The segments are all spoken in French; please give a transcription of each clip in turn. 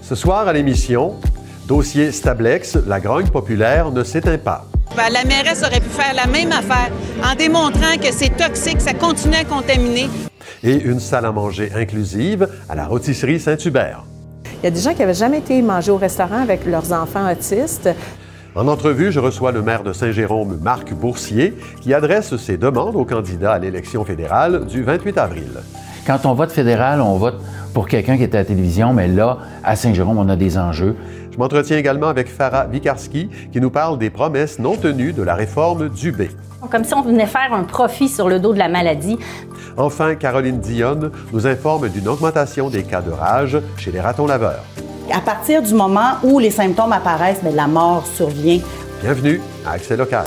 Ce soir à l'émission, dossier Stablex, la grogne populaire ne s'éteint pas. La mairesse aurait pu faire la même affaire en démontrant que c'est toxique, ça continue à contaminer. Et une salle à manger inclusive à la rôtisserie Saint-Hubert. Il y a des gens qui n'avaient jamais été manger au restaurant avec leurs enfants autistes. En entrevue, je reçois le maire de Saint-Jérôme, Marc Boursier, qui adresse ses demandes aux candidats à l'élection fédérale du 28 avril. Quand on vote fédéral, on vote pour quelqu'un qui est à la télévision, mais là, à Saint-Jérôme, on a des enjeux. Je m'entretiens également avec Farah Vikarski, qui nous parle des promesses non tenues de la réforme Dubé. Comme si on venait faire un profit sur le dos de la maladie. Enfin, Caroline Dionne nous informe d'une augmentation des cas de rage chez les ratons laveurs. À partir du moment où les symptômes apparaissent, la mort survient. Bienvenue à Accès local.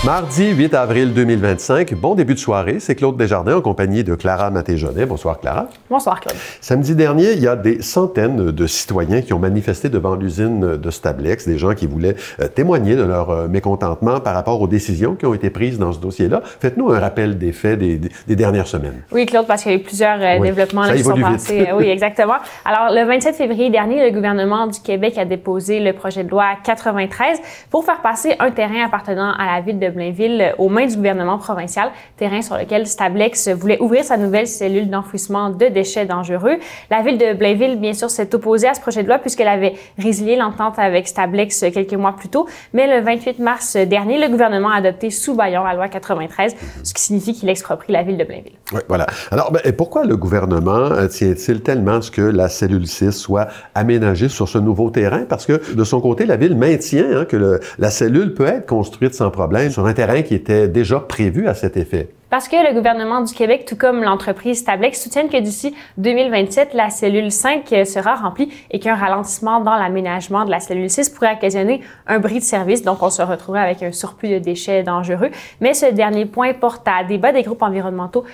Mardi 8 avril 2025, bon début de soirée, c'est Claude Desjardins en compagnie de Clara Maté-Jonet. Bonsoir Clara. Bonsoir Claude. Samedi dernier, il y a des centaines de citoyens qui ont manifesté devant l'usine de Stablex, des gens qui voulaient témoigner de leur mécontentement par rapport aux décisions qui ont été prises dans ce dossier-là. Faites-nous un rappel des faits des dernières semaines. Oui Claude, parce qu'il y a eu plusieurs développements là, qui sont passés. Oui, exactement. Alors, le 27 février dernier, le gouvernement du Québec a déposé le projet de loi 93 pour faire passer un terrain appartenant à la ville de Blainville aux mains du gouvernement provincial, terrain sur lequel Stablex voulait ouvrir sa nouvelle cellule d'enfouissement de déchets dangereux. La ville de Blainville, bien sûr, s'est opposée à ce projet de loi puisqu'elle avait résilié l'entente avec Stablex quelques mois plus tôt. Mais le 28 mars dernier, le gouvernement a adopté sous bâillon la loi 93, ce qui signifie qu'il exproprie la ville de Blainville. Oui, voilà. Alors, pourquoi le gouvernement tient-il tellement à ce que la cellule 6 soit aménagée sur ce nouveau terrain? Parce que, de son côté, la ville maintient que la cellule peut être construite sans problème sur un terrain qui était déjà prévu à cet effet. Parce que le gouvernement du Québec, tout comme l'entreprise Stablex, soutiennent que d'ici 2027, la cellule 5 sera remplie et qu'un ralentissement dans l'aménagement de la cellule 6 pourrait occasionner un bris de service. Donc, on se retrouverait avec un surplus de déchets dangereux. Mais ce dernier point porte à débat. Des groupes environnementaux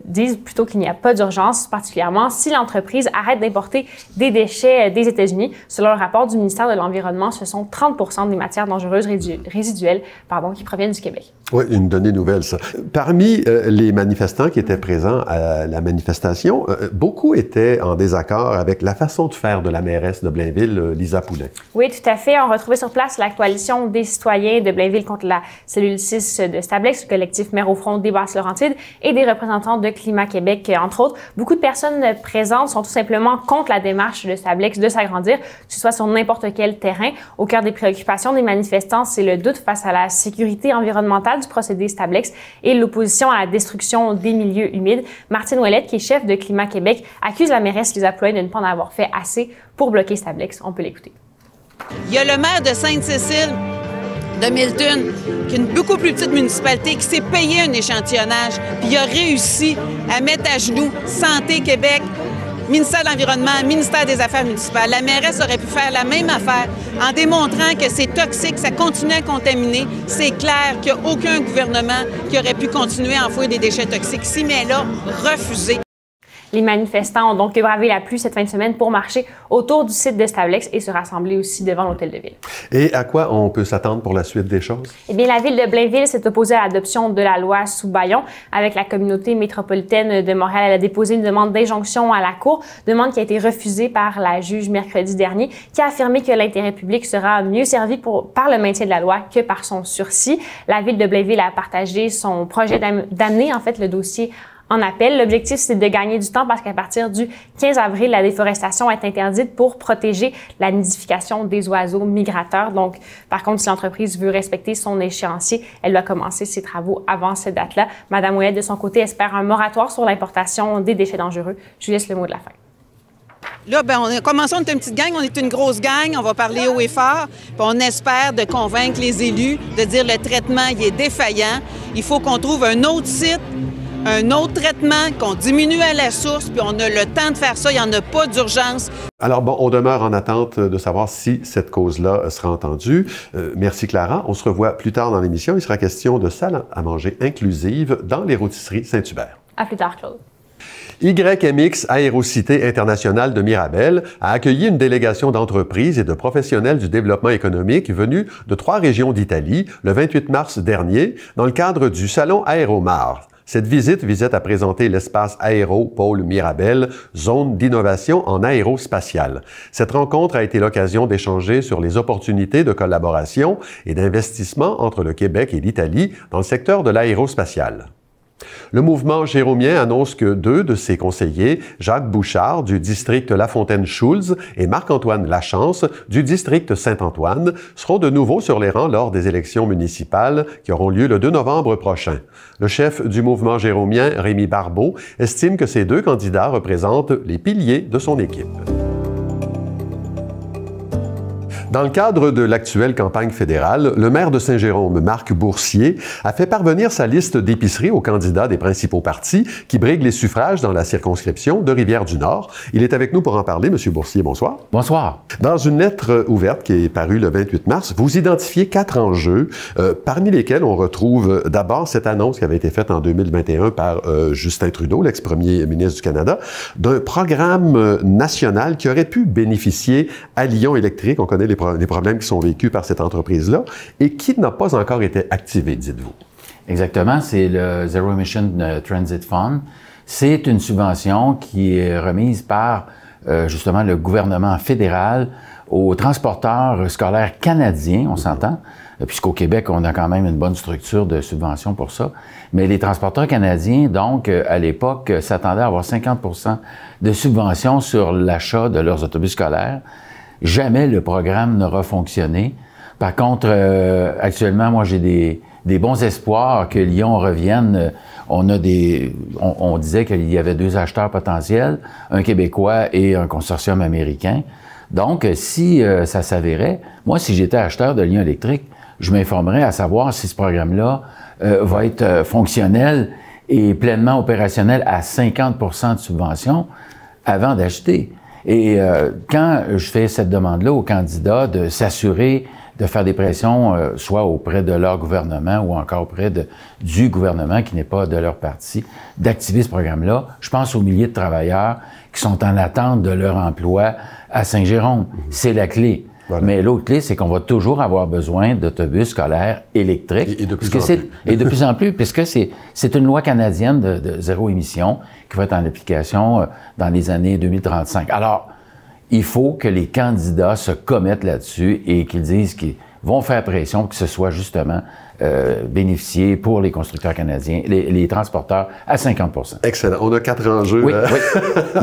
disent plutôt qu'il n'y a pas d'urgence, particulièrement si l'entreprise arrête d'importer des déchets des États-Unis. Selon le rapport du ministère de l'Environnement, ce sont 30% des matières dangereuses résiduelles qui proviennent du Québec. Oui, une donnée nouvelle, ça. Parmi les manifestants qui étaient présents à la manifestation, beaucoup étaient en désaccord avec la façon de faire de la mairesse de Blainville, Lisa Poulin. Oui, tout à fait. On retrouvait sur place la coalition des citoyens de Blainville contre la cellule 6 de Stablex, le collectif Maire au front des Basses-Laurentides et des représentants de Climat Québec, entre autres. Beaucoup de personnes présentes sont tout simplement contre la démarche de Stablex de s'agrandir, que ce soit sur n'importe quel terrain. Au cœur des préoccupations des manifestants, c'est le doute face à la sécurité environnementale du procédé Stablex et l'opposition à la destruction des milieux humides. Martine Ouellette, qui est chef de Climat Québec, accuse la mairesse Lisa Poulin de ne pas en avoir fait assez pour bloquer Stablex. On peut l'écouter. Il y a le maire de Sainte-Cécile, de Milton, qui est une beaucoup plus petite municipalité, qui s'est payé un échantillonnage, puis il a réussi à mettre à genoux Santé Québec, ministère de l'Environnement, ministère des Affaires municipales. La mairesse aurait pu faire la même affaire en démontrant que c'est toxique, ça continue à contaminer. C'est clair qu'il n'y a aucun gouvernement qui aurait pu continuer à enfouir des déchets toxiques ici, mais elle a refusé. Les manifestants ont donc bravé la pluie cette fin de semaine pour marcher autour du site de Stablex et se rassembler aussi devant l'hôtel de ville. Et à quoi on peut s'attendre pour la suite des choses? Eh bien, la ville de Blainville s'est opposée à l'adoption de la loi sous bâillon. Avec la communauté métropolitaine de Montréal, elle a déposé une demande d'injonction à la Cour, demande qui a été refusée par la juge mercredi dernier, qui a affirmé que l'intérêt public sera mieux servi par le maintien de la loi que par son sursis. La ville de Blainville a partagé son projet d'amener le dossier en appel. L'objectif, c'est de gagner du temps parce qu'à partir du 15 avril, la déforestation est interdite pour protéger la nidification des oiseaux migrateurs. Donc, par contre, si l'entreprise veut respecter son échéancier, elle doit commencer ses travaux avant cette date-là. Madame Ouellette, de son côté, espère un moratoire sur l'importation des déchets dangereux. Je vous laisse le mot de la fin. Là, on a commencé, on est une petite gang, on est une grosse gang, on va parler haut et fort, puis on espère de convaincre les élus de dire le traitement, il est défaillant, il faut qu'on trouve un autre site un autre traitement, qu'on diminue à la source, puis on a le temps de faire ça, il n'y en a pas d'urgence. Alors bon, on demeure en attente de savoir si cette cause-là sera entendue. Merci Clara. On se revoit plus tard dans l'émission. Il sera question de salle à manger inclusive dans les rôtisseries Saint-Hubert. À plus tard, Claude. YMX Aérocité Internationale de Mirabel a accueilli une délégation d'entreprises et de professionnels du développement économique venus de 3 régions d'Italie le 28 mars dernier dans le cadre du Salon Aéromar. Cette visite visait à présenter l'espace Aéro Pôle Mirabel, zone d'innovation en aérospatiale. Cette rencontre a été l'occasion d'échanger sur les opportunités de collaboration et d'investissement entre le Québec et l'Italie dans le secteur de l'aérospatial. Le mouvement jérômien annonce que 2 de ses conseillers, Jacques Bouchard du district La Fontaine-Schulz et Marc-Antoine Lachance du district Saint-Antoine, seront de nouveau sur les rangs lors des élections municipales qui auront lieu le 2 novembre prochain. Le chef du mouvement jérômien, Rémi Barbeau, estime que ces 2 candidats représentent les piliers de son équipe. Dans le cadre de l'actuelle campagne fédérale, le maire de Saint-Jérôme, Marc Boursier, a fait parvenir sa liste d'épiceries aux candidats des principaux partis qui briguent les suffrages dans la circonscription de Rivière-du-Nord. Il est avec nous pour en parler. Monsieur Boursier, bonsoir. Bonsoir. Dans une lettre ouverte qui est parue le 28 mars, vous identifiez 4 enjeux, parmi lesquels on retrouve d'abord cette annonce qui avait été faite en 2021 par Justin Trudeau, l'ex-premier ministre du Canada, d'un programme national qui aurait pu bénéficier à Lion Électrique. On connaît les problèmes qui sont vécus par cette entreprise-là et qui n'a pas encore été activé, dites-vous. Exactement, c'est le Zero Emission Transit Fund. C'est une subvention qui est remise par justement le gouvernement fédéral aux transporteurs scolaires canadiens, on s'entend, puisqu'au Québec, on a quand même une bonne structure de subvention pour ça. Mais les transporteurs canadiens, donc, à l'époque, s'attendaient à avoir 50% de subvention sur l'achat de leurs autobus scolaires. Jamais le programme n'aura fonctionné. Par contre, actuellement, moi, j'ai des bons espoirs que Lyon revienne. On disait qu'il y avait 2 acheteurs potentiels, un Québécois et un consortium américain. Donc, si ça s'avérait, moi, si j'étais acheteur de Lion Électrique, je m'informerais à savoir si ce programme-là va être fonctionnel et pleinement opérationnel à 50% de subvention avant d'acheter. Et quand je fais cette demande-là aux candidats de s'assurer de faire des pressions, soit auprès de leur gouvernement ou encore auprès du gouvernement qui n'est pas de leur parti, d'activer ce programme-là, je pense aux milliers de travailleurs qui sont en attente de leur emploi à Saint-Jérôme. C'est la clé. Voilà. Mais l'autre clé, c'est qu'on va toujours avoir besoin d'autobus scolaires électriques. Et de plus en plus. Et de plus en plus, puisque c'est une loi canadienne de zéro émission qui va être en application dans les années 2035. Alors, il faut que les candidats se commettent là-dessus et qu'ils disent qu'ils vont faire pression pour que ce soit justement bénéficié pour les constructeurs canadiens, les transporteurs à 50%. Excellent. On a 4 enjeux oui.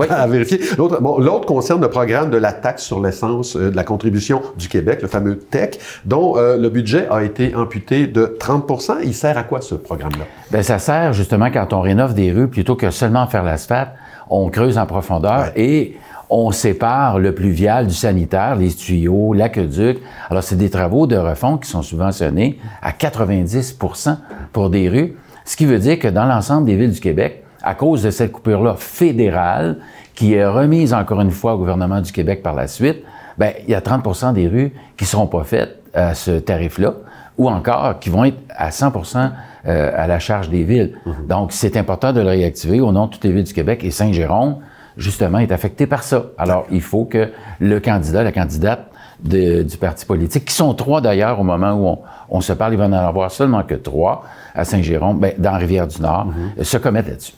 à vérifier. L'autre concerne le programme de la taxe sur l'essence de la contribution du Québec, le fameux TEC, dont le budget a été amputé de 30%. Il sert à quoi ce programme-là? Bien, ça sert justement quand on rénove des rues, plutôt que seulement faire l'asphalte, on creuse en profondeur et on sépare le pluvial du sanitaire, les tuyaux, l'aqueduc. Alors, c'est des travaux de refonte qui sont subventionnés à 90% pour des rues, ce qui veut dire que dans l'ensemble des villes du Québec, à cause de cette coupure-là fédérale, qui est remise encore une fois au gouvernement du Québec par la suite, bien, il y a 30% des rues qui ne seront pas faites à ce tarif-là, ou encore qui vont être à 100% à la charge des villes. Donc, c'est important de le réactiver au nom de toutes les villes du Québec, et Saint-Jérôme, justement, est affecté par ça. Alors, il faut que le candidat, la candidate du parti politique, qui sont 3 d'ailleurs au moment où on se parle, il va en avoir seulement que 3 à Saint-Jérôme, dans Rivière-du-Nord, se commettent là-dessus.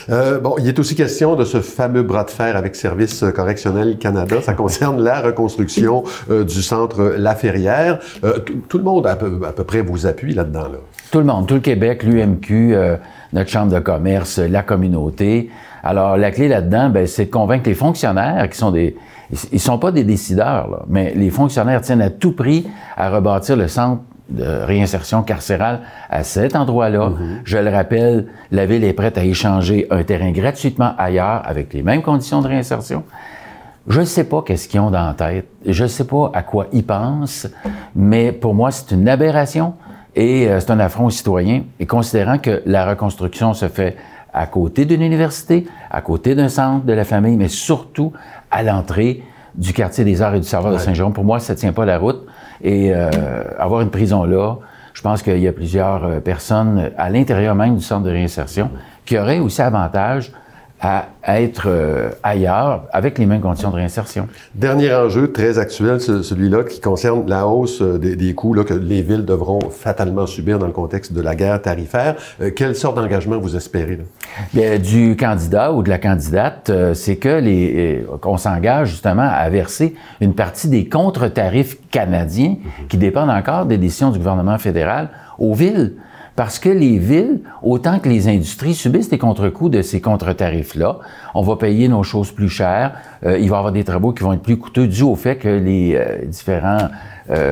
Il est aussi question de ce fameux bras de fer avec Services correctionnels Canada. Ça concerne la reconstruction du centre La Ferrière. Tout le monde à peu près vous appuie là-dedans, là. Tout le monde, tout le Québec, l'UMQ, notre chambre de commerce, la communauté. Alors, la clé là-dedans, c'est de convaincre les fonctionnaires qui sont ils sont pas des décideurs, là, mais les fonctionnaires tiennent à tout prix à rebâtir le centre de réinsertion carcérale à cet endroit-là. Je le rappelle, la Ville est prête à échanger un terrain gratuitement ailleurs avec les mêmes conditions de réinsertion. Je ne sais pas qu'est-ce qu'ils ont dans la tête. Je ne sais pas à quoi ils pensent, mais pour moi, c'est une aberration et c'est un affront aux citoyens. Et considérant que la reconstruction se fait à côté d'une université, à côté d'un centre de la famille, mais surtout à l'entrée du quartier des Arts et du Savoir de Saint-Jérôme. Pour moi, ça tient pas la route. Et avoir une prison là, je pense qu'il y a plusieurs personnes à l'intérieur même du centre de réinsertion qui auraient aussi avantage à être ailleurs avec les mêmes conditions de réinsertion. Dernier enjeu très actuel, celui-là qui concerne la hausse des coûts là, que les villes devront fatalement subir dans le contexte de la guerre tarifaire. Quelle sorte d'engagement vous espérez? Là? Bien, du candidat ou de la candidate, c'est que qu'on s'engage justement à verser une partie des contre-tarifs canadiens qui dépendent encore des décisions du gouvernement fédéral aux villes. Parce que les villes, autant que les industries, subissent les contre-coups de ces contre-tarifs-là. On va payer nos choses plus chères. Il va y avoir des travaux qui vont être plus coûteux dû au fait que les différents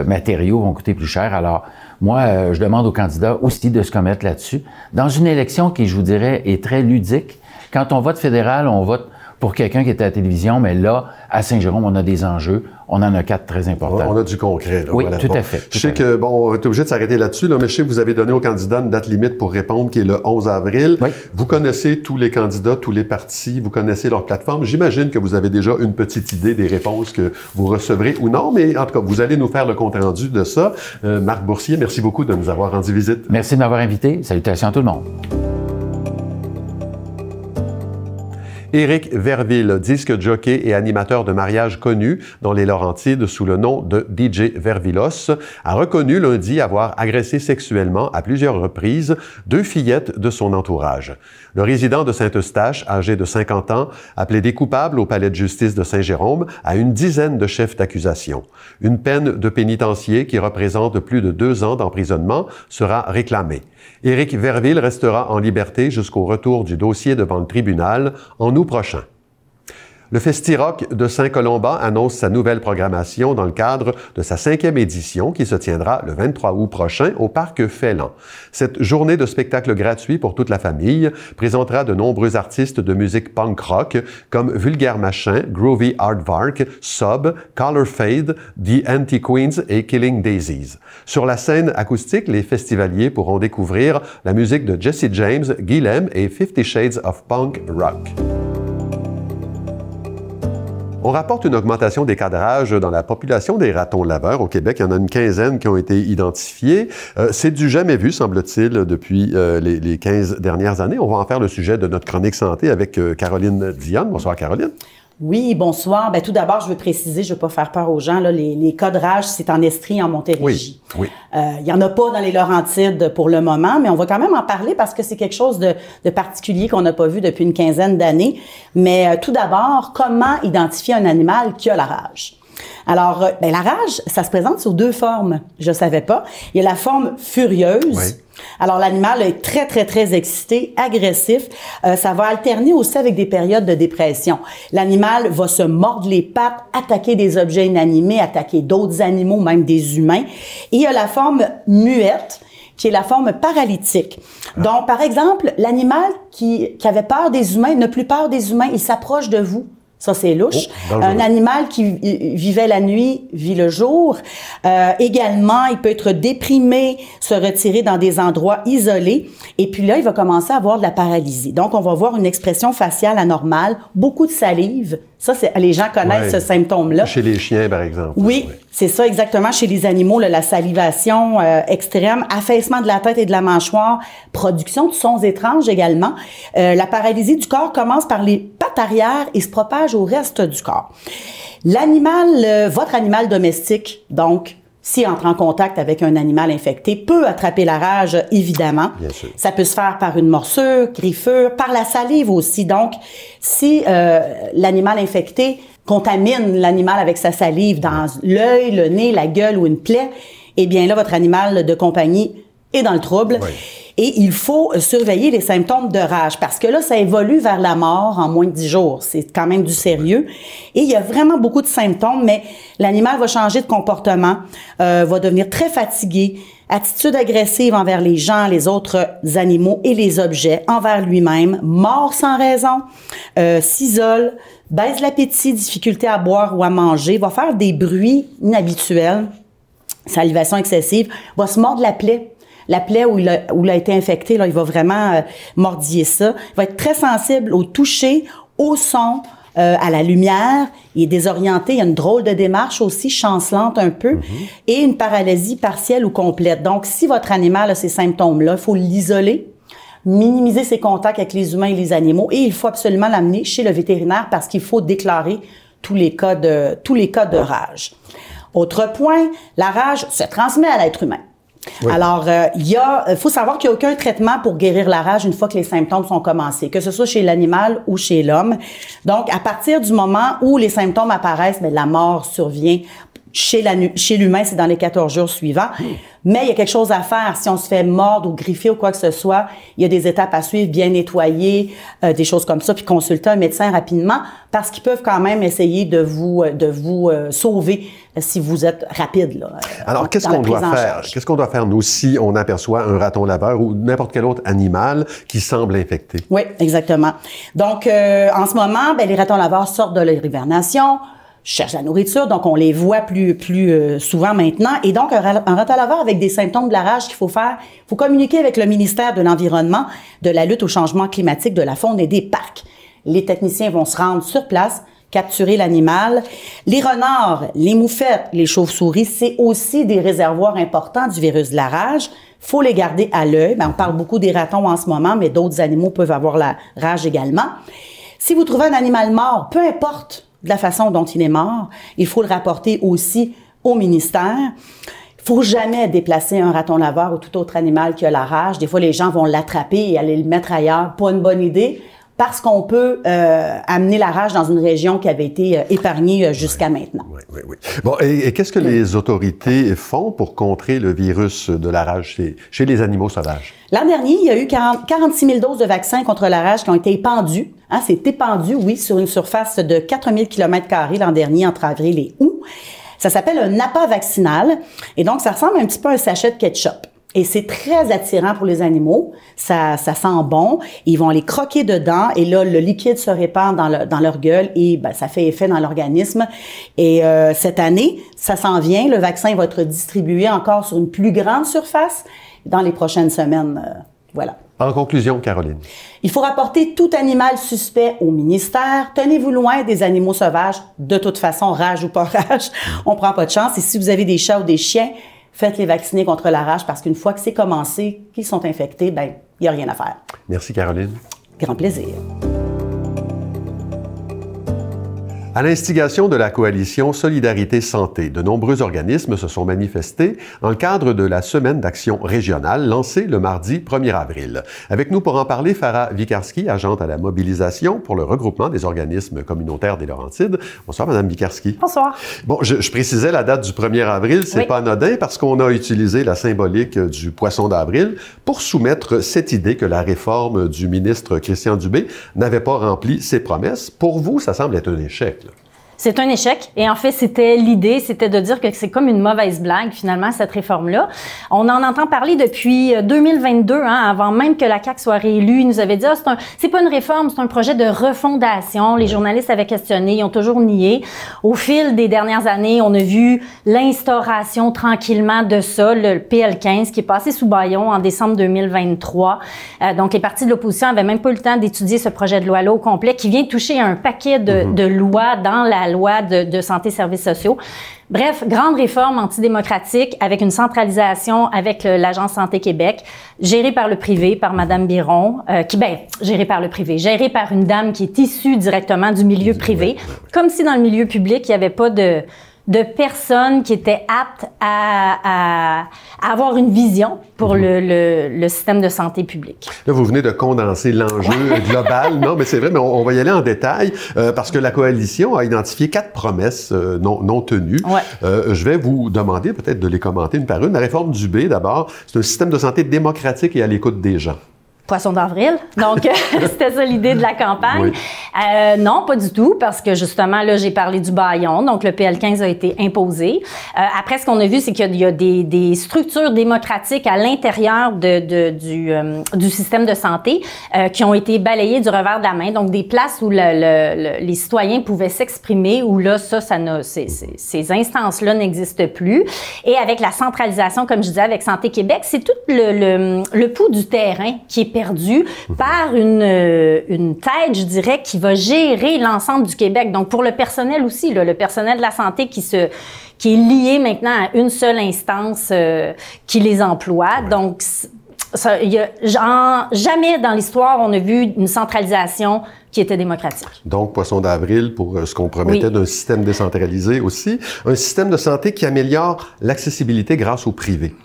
matériaux vont coûter plus cher. Alors, moi, je demande aux candidats aussi de se commettre là-dessus. Dans une élection qui, je vous dirais, est très ludique, quand on vote fédéral, on vote pour quelqu'un qui est à la télévision, mais là, à Saint-Jérôme, on a des enjeux. On en a 4 très importants. On a du concret. Là, oui, voilà. tout à fait. Je sais que, on est obligé de s'arrêter là-dessus, là, mais je sais que vous avez donné aux candidats une date limite pour répondre, qui est le 11 avril. Oui. Vous connaissez tous les candidats, tous les partis, vous connaissez leur plateforme. J'imagine que vous avez déjà une petite idée des réponses que vous recevrez ou non, mais en tout cas, vous allez nous faire le compte-rendu de ça. Marc Boursier, merci beaucoup de nous avoir rendu visite. Merci de m'avoir invité. Salutations à tout le monde. Éric Verville, disque jockey et animateur de mariage connu dans les Laurentides sous le nom de DJ Vervilos, a reconnu lundi avoir agressé sexuellement à plusieurs reprises 2 fillettes de son entourage. Le résident de Saint-Eustache, âgé de 50 ans, a plaidé coupable au palais de justice de Saint-Jérôme à une dizaine de chefs d'accusation. Une peine de pénitencier qui représente plus de 2 ans d'emprisonnement sera réclamée. Éric Verville restera en liberté jusqu'au retour du dossier devant le tribunal en août prochain. Le Festi-Rock de Saint-Colomban annonce sa nouvelle programmation dans le cadre de sa 5e édition qui se tiendra le 23 août prochain au Parc Félan. Cette journée de spectacle gratuit pour toute la famille présentera de nombreux artistes de musique punk rock comme Vulgaire Machin, Groovy Aardvark, Sub, Color Fade, The Anti-Queens et Killing Daisies. Sur la scène acoustique, les festivaliers pourront découvrir la musique de Jesse James, Guilhem et 50 Shades of Punk Rock. On rapporte une augmentation des cadrages dans la population des ratons laveurs. Au Québec, il y en a une quinzaine qui ont été identifiés. C'est du jamais vu, semble-t-il, depuis les 15 dernières années. On va en faire le sujet de notre chronique santé avec Caroline Dionne. Bonsoir, Caroline. Oui, bonsoir. Bien, tout d'abord, je veux préciser, je ne veux pas faire peur aux gens, là, les cadrages, c'est en Estrie, en Montérégie. Oui. Il n'y en a pas dans les Laurentides pour le moment, mais on va quand même en parler parce que c'est quelque chose de particulier qu'on n'a pas vu depuis une quinzaine d'années. Mais tout d'abord, comment identifier un animal qui a la rage? Alors, la rage, ça se présente sous 2 formes. Je ne savais pas. Il y a la forme furieuse. Oui. Alors, l'animal est très, très, très excité, agressif. Ça va alterner aussi avec des périodes de dépression. L'animal va se mordre les pattes, attaquer des objets inanimés, attaquer d'autres animaux, même des humains. Et il y a la forme muette, qui est la forme paralytique. Donc, par exemple, l'animal qui avait peur des humains n'a plus peur des humains, il s'approche de vous. Ça, c'est louche. Un animal qui vivait la nuit vit le jour. Également, il peut être déprimé, se retirer dans des endroits isolés. Et puis là, il va commencer à avoir de la paralysie. Donc, on va voir une expression faciale anormale, beaucoup de salive. Ça, les gens connaissent ce symptôme-là. Chez les chiens, par exemple. Oui, c'est ça exactement. Chez les animaux, là, la salivation extrême, affaissement de la tête et de la mâchoire, production de sons étranges également. La paralysie du corps commence par les pattes arrière et se propage au reste du corps. L'animal, votre animal domestique, donc, s'il entre en contact avec un animal infecté, peut attraper la rage, évidemment. Bien sûr. Ça peut se faire par une morsure, griffure, par la salive aussi. Donc, si l'animal infecté contamine l'animal avec sa salive dans l'œil, le nez, la gueule ou une plaie, eh bien là, votre animal de compagnie est dans le trouble. Oui. Et il faut surveiller les symptômes de rage parce que là, ça évolue vers la mort en moins de 10 jours. C'est quand même du sérieux. Et il y a vraiment beaucoup de symptômes, mais l'animal va changer de comportement, va devenir très fatigué, attitude agressive envers les gens, les autres animaux et les objets, envers lui-même, mort sans raison, s'isole, baisse l'appétit, difficulté à boire ou à manger, va faire des bruits inhabituels, salivation excessive, va se mordre la plaie. la plaie où il a été infecté, là, il va vraiment mordiller ça. Il va être très sensible au toucher, au son, à la lumière. Il est désorienté. Il y a une drôle de démarche aussi, chancelante un peu, et une paralysie partielle ou complète. Donc, si votre animal a ces symptômes-là, il faut l'isoler, minimiser ses contacts avec les humains et les animaux, et il faut absolument l'amener chez le vétérinaire parce qu'il faut déclarer tous les cas de rage. Autre point, la rage se transmet à l'être humain. Oui. Alors, faut savoir qu'il n'y a aucun traitement pour guérir la rage une fois que les symptômes sont commencés, que ce soit chez l'animal ou chez l'homme. Donc, à partir du moment où les symptômes apparaissent, la mort survient. Chez l'humain, c'est dans les 14 jours suivants. Mais il y a quelque chose à faire. Si on se fait mordre ou griffer ou quoi que ce soit, il y a des étapes à suivre, bien nettoyer, des choses comme ça, puis consulter un médecin rapidement, parce qu'ils peuvent quand même essayer de vous sauver si vous êtes rapide. Là, alors, qu'est-ce qu'on doit faire? Qu'est-ce qu'on doit faire, nous, si on aperçoit un raton laveur ou n'importe quel autre animal qui semble infecté? Oui, exactement. Donc, en ce moment, les ratons laveurs sortent de leur hibernation, cherchent la nourriture, donc on les voit plus souvent maintenant. Et donc, un raton laveur avec des symptômes de la rage qu'il faut faire, il faut communiquer avec le ministère de l'Environnement, de la lutte au changement climatique, de la faune et des parcs. Les techniciens vont se rendre sur place, capturer l'animal. Les renards, les moufettes, les chauves-souris, c'est aussi des réservoirs importants du virus de la rage. Faut les garder à l'œil. On parle beaucoup des ratons en ce moment, mais d'autres animaux peuvent avoir la rage également. Si vous trouvez un animal mort, peu importe de la façon dont il est mort, il faut le rapporter aussi au ministère. Il faut jamais déplacer un raton laveur ou tout autre animal qui a la rage. Des fois, les gens vont l'attraper et aller le mettre ailleurs. Pas une bonne idée, parce qu'on peut amener la rage dans une région qui avait été épargnée jusqu'à maintenant. Oui. Bon, et qu'est-ce que les autorités font pour contrer le virus de la rage chez les animaux sauvages? L'an dernier, il y a eu 46 000 doses de vaccins contre la rage qui ont été épandues. C'est épandu, oui, sur une surface de 4 000 km² l'an dernier, entre avril et août. Ça s'appelle un appât vaccinal. Et donc, ça ressemble un petit peu à un sachet de ketchup. Et c'est très attirant pour les animaux. Ça sent bon. Ils vont aller croquer dedans et là, le liquide se répand dans leur gueule et ça fait effet dans l'organisme. Et cette année, ça s'en vient. Le vaccin va être distribué encore sur une plus grande surface dans les prochaines semaines. Voilà. En conclusion, Caroline. Il faut rapporter tout animal suspect au ministère. Tenez-vous loin des animaux sauvages. De toute façon, rage ou pas rage, on prend pas de chance. Et si vous avez des chats ou des chiens, faites-les vacciner contre la rage parce qu'une fois que c'est commencé, qu'ils sont infectés, il n'y a rien à faire. Merci, Caroline. Grand plaisir. À l'instigation de la coalition Solidarité Santé, de nombreux organismes se sont manifestés dans le cadre de la Semaine d'action régionale lancée le mardi 1er avril. Avec nous pour en parler, Farah Vikarski, agente à la mobilisation pour le regroupement des organismes communautaires des Laurentides. Bonsoir, Madame Vikarski. Bonsoir. Bon, je précisais la date du 1er avril, c'est pas anodin parce qu'on a utilisé la symbolique du poisson d'avril pour soumettre cette idée que la réforme du ministre Christian Dubé n'avait pas rempli ses promesses. Pour vous, ça semble être un échec. C'est un échec. Et en fait, l'idée, c'était de dire que c'est comme une mauvaise blague, finalement, cette réforme-là. On en entend parler depuis 2022, avant même que la CAQ soit réélue. Ils nous avaient dit, c'est pas une réforme, c'est un projet de refondation. Les journalistes avaient questionné, ils ont toujours nié. Au fil des dernières années, on a vu l'instauration tranquillement de ça, le PL15, qui est passé sous bâillon en décembre 2023. Donc, les partis de l'opposition avaient même pas eu le temps d'étudier ce projet de loi-là au complet, qui vient toucher un paquet de lois dans la loi de santé et services sociaux. Bref, grande réforme antidémocratique avec une centralisation avec l'Agence Santé Québec, gérée par le privé, par Mme Biron, gérée par le privé, gérée par une dame qui est issue directement du milieu privé, comme si dans le milieu public, il n'y avait pas de personnes qui étaient aptes à avoir une vision pour le système de santé publique. Là, vous venez de condenser l'enjeu global. Non, mais c'est vrai, mais on va y aller en détail parce que la coalition a identifié 4 promesses non tenues. Je vais vous demander peut-être de les commenter une par une. La réforme Dubé, d'abord, c'est un système de santé démocratique et à l'écoute des gens. Poisson d'avril. Donc, c'était ça l'idée de la campagne. Oui. Non, pas du tout, parce que justement, là, j'ai parlé du bâillon. Donc, le PL15 a été imposé. Après, ce qu'on a vu, c'est qu'il y a des structures démocratiques à l'intérieur du système de santé qui ont été balayées du revers de la main. Donc, des places où les citoyens pouvaient s'exprimer, où là, ces instances-là n'existent plus. Et avec la centralisation, comme je disais, avec Santé Québec, c'est tout le pouls du terrain qui est perdu par une tête, je dirais, qui va gérer l'ensemble du Québec. Donc, pour le personnel aussi, là, le personnel de la santé qui est lié maintenant à une seule instance qui les emploie. Donc, jamais dans l'histoire, on a vu une centralisation qui était démocratique. Donc, poisson d'avril pour ce qu'on promettait d'un système décentralisé aussi. Un système de santé qui améliore l'accessibilité grâce au privé.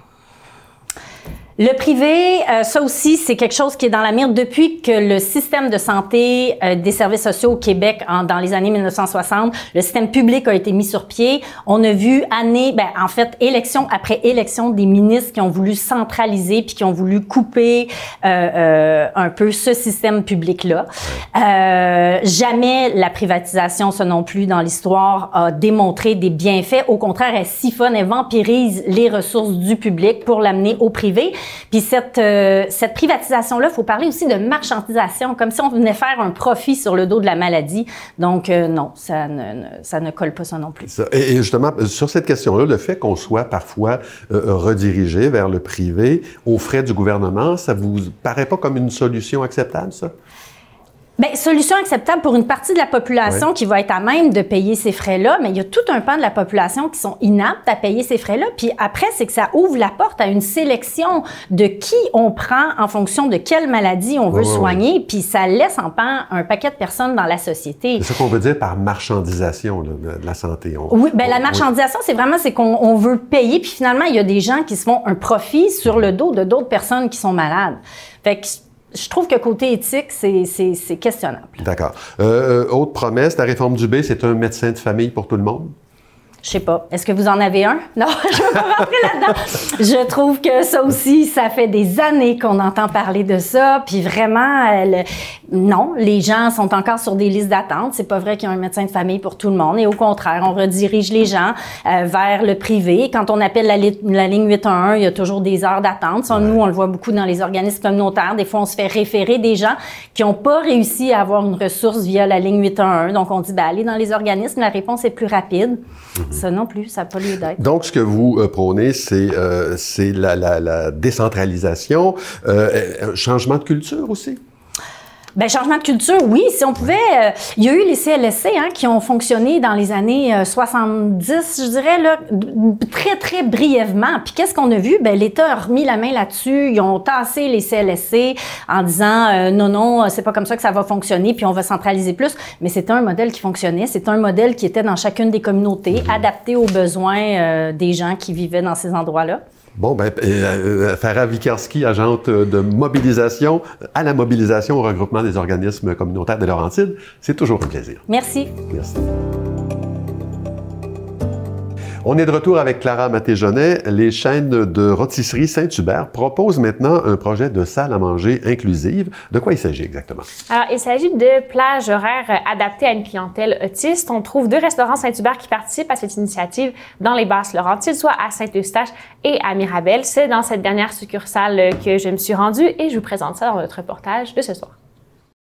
Le privé, ça aussi, c'est quelque chose qui est dans la mire depuis que le système de santé des services sociaux au Québec, dans les années 1960, le système public a été mis sur pied. On a vu élection après élection, des ministres qui ont voulu centraliser puis qui ont voulu couper un peu ce système public-là. Jamais la privatisation, ça non plus, dans l'histoire, a démontré des bienfaits. Au contraire, elle siphonne, elle vampirise les ressources du public pour l'amener au privé. Puis cette privatisation-là, il faut parler aussi de marchandisation, comme si on venait faire un profit sur le dos de la maladie. Donc, non, ça ne colle pas ça non plus. Et justement, sur cette question-là, le fait qu'on soit parfois redirigé vers le privé aux frais du gouvernement, ça vous paraît pas comme une solution acceptable, ça? Bien, solution acceptable pour une partie de la population qui va être à même de payer ces frais-là, mais il y a tout un pan de la population qui sont inaptes à payer ces frais-là. Puis après, c'est que ça ouvre la porte à une sélection de qui on prend en fonction de quelle maladie on veut soigner, puis ça laisse en pan un paquet de personnes dans la société. C'est ça qu'on veut dire par marchandisation de la santé. Oui, bien la marchandisation, c'est qu'on veut payer, puis finalement, il y a des gens qui se font un profit sur le dos de d'autres personnes qui sont malades. Fait que je trouve que côté éthique, c'est questionnable. D'accord. Autre promesse, la réforme du B, c'est un médecin de famille pour tout le monde? Je sais pas. Est-ce que vous en avez un? Non, je ne veux pas rentrer là-dedans. Je trouve que ça aussi, ça fait des années qu'on entend parler de ça. Puis vraiment, non, les gens sont encore sur des listes d'attente. C'est pas vrai qu'il y a un médecin de famille pour tout le monde. Et au contraire, on redirige les gens vers le privé. Quand on appelle la ligne 811, il y a toujours des heures d'attente. Ça, nous, on le voit beaucoup dans les organismes communautaires. Des fois, on se fait référer des gens qui n'ont pas réussi à avoir une ressource via la ligne 811. Donc, on dit, allez dans les organismes, la réponse est plus rapide. Ça non plus, ça n'a pas lieu d'être. Donc, ce que vous prônez, c'est la décentralisation, changement de culture aussi? Bien, changement de culture, oui. Si on pouvait... il y a eu les CLSC qui ont fonctionné dans les années 70, je dirais, là, très, très brièvement. Puis qu'est-ce qu'on a vu? Bien, l'État a remis la main là-dessus. Ils ont tassé les CLSC en disant non, c'est pas comme ça que ça va fonctionner, puis on va centraliser plus. Mais c'était un modèle qui fonctionnait. C'était un modèle qui était dans chacune des communautés, adapté aux besoins des gens qui vivaient dans ces endroits-là. Bon, Farah Wikarski, agente de mobilisation à la mobilisation au regroupement des organismes communautaires de Laurentides, c'est toujours un plaisir. Merci. Merci. On est de retour avec Clara Maté-Jonet. Les chaînes de rôtisserie Saint-Hubert proposent maintenant un projet de salle à manger inclusive. De quoi il s'agit exactement? Alors, il s'agit de plages horaires adaptées à une clientèle autiste. On trouve 2 restaurants Saint-Hubert qui participent à cette initiative dans les Basses-Laurentides, soit à Saint-Eustache et à Mirabel. C'est dans cette dernière succursale que je me suis rendue et je vous présente ça dans notre reportage de ce soir.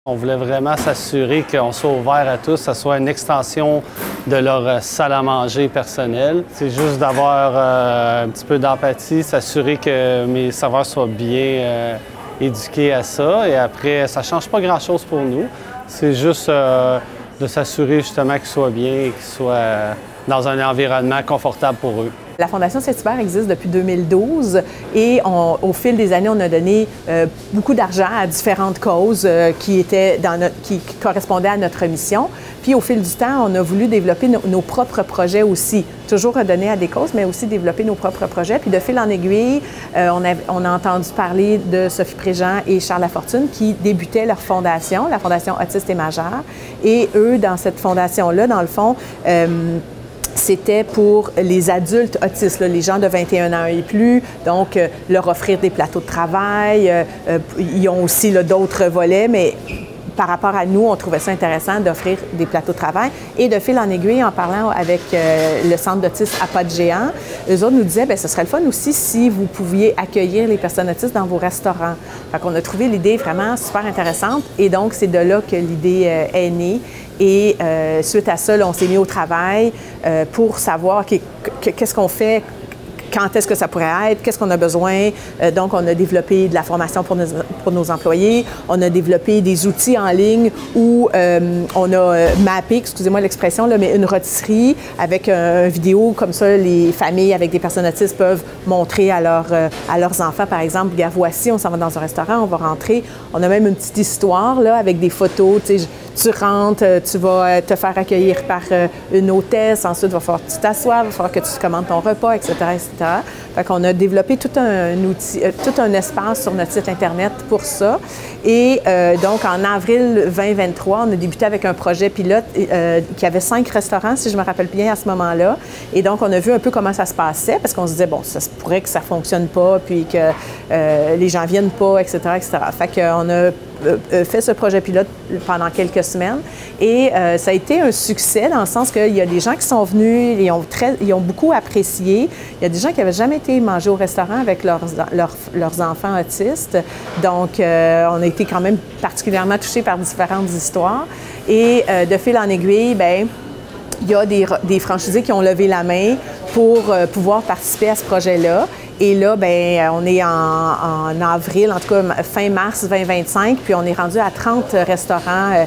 On voulait vraiment s'assurer qu'on soit ouvert à tous, que ce soit une extension de leur salle à manger personnelle. C'est juste d'avoir un petit peu d'empathie, s'assurer que mes serveurs soient bien éduqués à ça. Et après, ça ne change pas grand-chose pour nous. C'est juste de s'assurer justement qu'ils soient bien et qu'ils soient dans un environnement confortable pour eux. La Fondation Saint-Hubert existe depuis 2012 et au fil des années, on a donné beaucoup d'argent à différentes causes qui correspondaient à notre mission. Puis au fil du temps, on a voulu développer nos propres projets aussi. Toujours redonner à des causes, mais aussi développer nos propres projets. Puis de fil en aiguille, on a entendu parler de Sophie Préjean et Charles Lafortune qui débutaient leur fondation, la Fondation Autistes et Majeurs. Et eux, dans cette fondation-là, dans le fond, c'était pour les adultes autistes, là, les gens de 21 ans et plus, donc leur offrir des plateaux de travail. Ils ont aussi d'autres volets, mais par rapport à nous, on trouvait ça intéressant d'offrir des plateaux de travail. Et de fil en aiguille, en parlant avec le centre d'autisme à Pas de Géant, eux autres nous disaient, bien, ce serait le fun aussi si vous pouviez accueillir les personnes autistes dans vos restaurants. Fait qu'on a trouvé l'idée vraiment super intéressante et donc c'est de là que l'idée est née. Et suite à ça, là, on s'est mis au travail pour savoir qu'est-ce qu'on fait, quand est-ce que ça pourrait être, qu'est-ce qu'on a besoin. Donc, on a développé de la formation pour nos employés. On a développé des outils en ligne où on a mappé, excusez-moi l'expression, là, mais une rôtisserie avec une vidéo comme ça, les familles avec des personnes autistes peuvent montrer à leurs enfants, par exemple, regarde, voici, on s'en va dans un restaurant, on va rentrer. On a même une petite histoire là, avec des photos, tu sais, tu rentres, tu vas te faire accueillir par une hôtesse, ensuite il va falloir que tu t'assoies, il va falloir que tu commandes ton repas, etc., etc. Fait qu'on a développé tout un outil, tout un espace sur notre site Internet pour ça. Et donc, en avril 2023, on a débuté avec un projet pilote qui avait 5 restaurants, si je me rappelle bien, à ce moment-là. Et donc, on a vu un peu comment ça se passait, parce qu'on se disait, bon, ça se pourrait que ça ne fonctionne pas, puis que les gens ne viennent pas, etc., etc. Fait qu'on a fait ce projet pilote pendant quelques semaines et ça a été un succès dans le sens qu'il y a des gens qui sont venus, ils ont beaucoup apprécié. Il y a des gens qui n'avaient jamais été manger au restaurant avec leurs enfants autistes. Donc, on a été quand même particulièrement touchés par différentes histoires. Et de fil en aiguille, bien, il y a des franchisés qui ont levé la main pour pouvoir participer à ce projet-là. Et là, bien, on est en avril, en tout cas fin mars 2025, puis on est rendu à 30 restaurants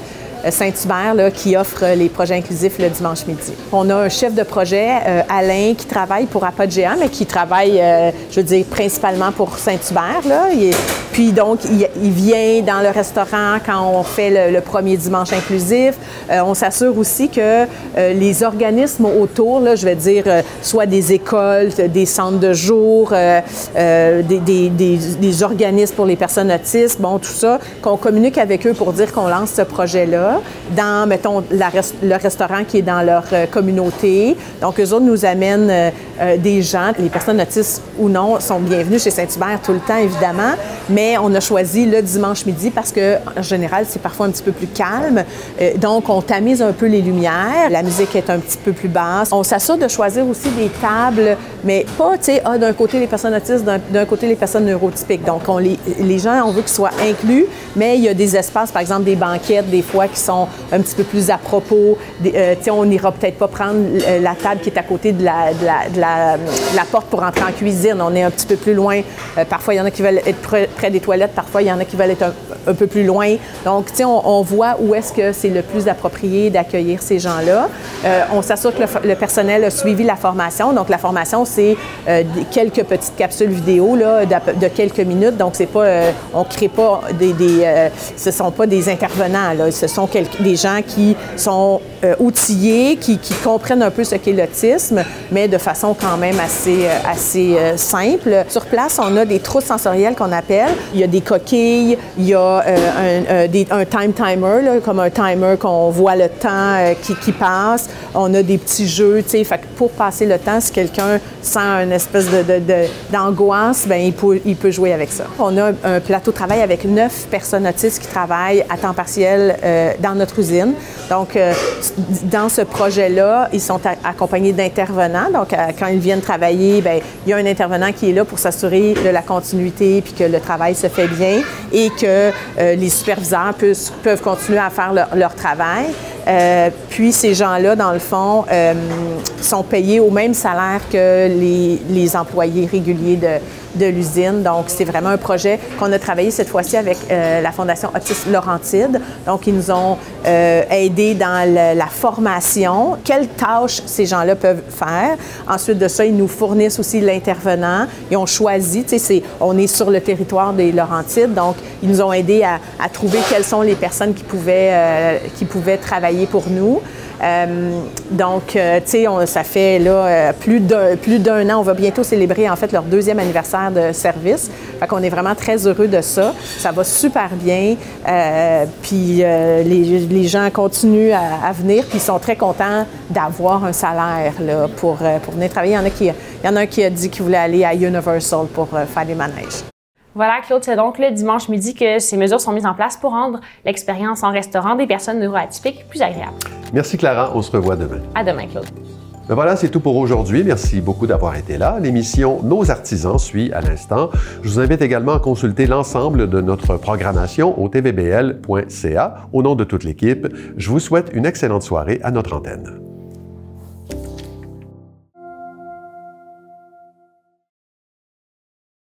Saint-Hubert là, qui offre les projets inclusifs le dimanche midi. On a un chef de projet, Alain, qui travaille pour Pas de Géant, mais qui travaille, je veux dire, principalement pour Saint-Hubert. Là. Puis donc, il vient dans le restaurant quand on fait le premier dimanche inclusif. On s'assure aussi que les organismes autour, là, je vais dire, soit des écoles, des centres de jour, des organismes pour les personnes autistes, bon, tout ça, qu'on communique avec eux pour dire qu'on lance ce projet-là dans, mettons, le restaurant qui est dans leur communauté. Donc, eux autres nous amènent des gens, les personnes autistes ou non, sont bienvenues chez Saint-Hubert tout le temps, évidemment, mais on a choisi le dimanche midi parce que, en général, c'est parfois un petit peu plus calme. Donc, on tamise un peu les lumières, la musique est un petit peu plus basse. On s'assure de choisir aussi des tables, mais pas, tu sais, d'un côté les personnes autistes, d'un côté les personnes neurotypiques. Donc, les gens, on veut qu'ils soient inclus, mais il y a des espaces, par exemple, des banquettes, des fois, qui sont un petit peu plus à propos. Tu sais, on n'ira peut-être pas prendre la table qui est à côté de la porte pour entrer en cuisine. On est un petit peu plus loin. Parfois, il y en a qui veulent être près des toilettes. Parfois, il y en a qui veulent être un peu plus loin. Donc, tu sais, on voit où est-ce que c'est le plus approprié d'accueillir ces gens-là. On s'assure que le personnel a suivi la formation. Donc, la formation, c'est quelques petites capsules vidéo là, de quelques minutes. Donc, c'est pas, on ne crée pas ce ne sont pas des intervenants. Là. Ce sont des gens qui sont outillés, qui comprennent un peu ce qu'est l'autisme, mais de façon quand même assez simple. Sur place, on a des trousses sensorielles qu'on appelle. Il y a des coquilles, il y a un time timer, là, comme un timer qu'on voit le temps qui passe. On a des petits jeux, tu sais, fait que pour passer le temps, si quelqu'un sent une espèce d'angoisse, bien, il peut jouer avec ça. On a un plateau de travail avec 9 personnes autistes qui travaillent à temps partiel dans notre usine. Donc, dans ce projet-là, ils sont accompagnés d'intervenants. Donc, quand ils viennent travailler, bien, il y a un intervenant qui est là pour s'assurer de la continuité puis que le travail se fait bien et que les superviseurs peuvent continuer à faire leur travail. Puis, ces gens-là, dans le fond, sont payés au même salaire que les employés réguliers de l'usine. Donc, c'est vraiment un projet qu'on a travaillé cette fois-ci avec la Fondation Autisme Laurentide. Donc, ils nous ont aidés dans la formation, quelles tâches ces gens-là peuvent faire. Ensuite de ça, ils nous fournissent aussi l'intervenant. Ils ont choisi, tu sais, on est sur le territoire des Laurentides, donc ils nous ont aidés à trouver quelles sont les personnes qui pouvaient travailler travailler pour nous. Donc, tu sais, ça fait là plus d'un an. On va bientôt célébrer en fait leur 2e anniversaire de service. Fait qu'on est vraiment très heureux de ça. Ça va super bien. Puis les gens continuent à venir. Puis ils sont très contents d'avoir un salaire là, pour venir travailler. Il y en a un qui a dit qu'il voulait aller à Universal pour faire des manèges. Voilà, Claude, c'est donc le dimanche midi que ces mesures sont mises en place pour rendre l'expérience en restaurant des personnes neuroatypiques plus agréable. Merci Clara, on se revoit demain. À demain, Claude. Ben voilà, c'est tout pour aujourd'hui. Merci beaucoup d'avoir été là. L'émission Nos artisans suit à l'instant. Je vous invite également à consulter l'ensemble de notre programmation au tvbl.ca. Au nom de toute l'équipe, je vous souhaite une excellente soirée à notre antenne.